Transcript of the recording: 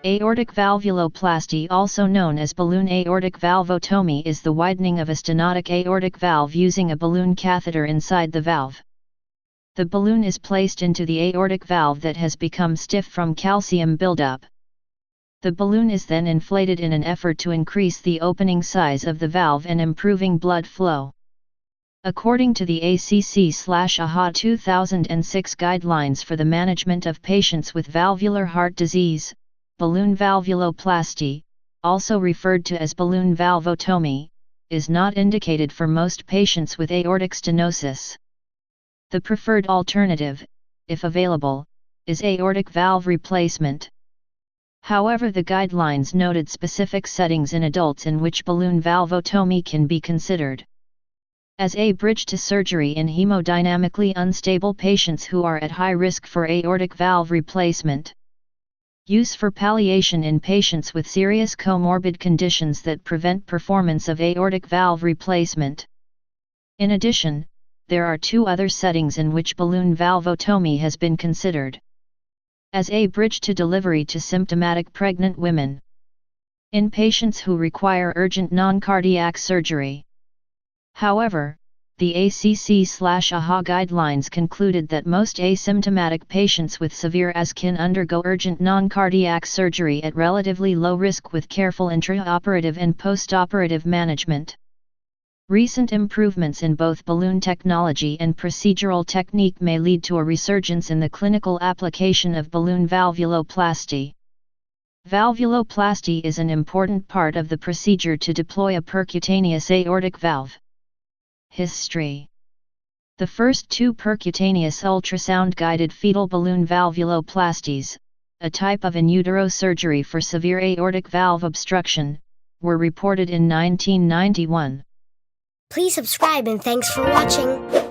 Aortic valvuloplasty, also known as balloon aortic valvotomy, is the widening of a stenotic aortic valve using a balloon catheter inside the valve. The balloon is placed into the aortic valve that has become stiff from calcium buildup. The balloon is then inflated in an effort to increase the opening size of the valve and improving blood flow. According to the ACC/AHA 2006 guidelines for the management of patients with valvular heart disease, balloon valvuloplasty, also referred to as balloon valvotomy, is not indicated for most patients with aortic stenosis. The preferred alternative, if available, is aortic valve replacement. However, the guidelines noted specific settings in adults in which balloon valvotomy can be considered as a bridge to surgery in hemodynamically unstable patients who are at high risk for aortic valve replacement. Use for palliation in patients with serious comorbid conditions that prevent performance of aortic valve replacement. In addition, there are two other settings in which balloon valvotomy has been considered as a bridge to delivery to symptomatic pregnant women, in patients who require urgent non-cardiac surgery. However, the ACC/AHA guidelines concluded that most asymptomatic patients with severe AS can undergo urgent non-cardiac surgery at relatively low risk with careful intraoperative and postoperative management. Recent improvements in both balloon technology and procedural technique may lead to a resurgence in the clinical application of balloon valvuloplasty. Valvuloplasty is an important part of the procedure to deploy a percutaneous aortic valve. History. The first two percutaneous ultrasound-guided fetal balloon valvuloplasties, a type of in utero surgery for severe aortic valve obstruction, were reported in 1991. Please subscribe and thanks for watching.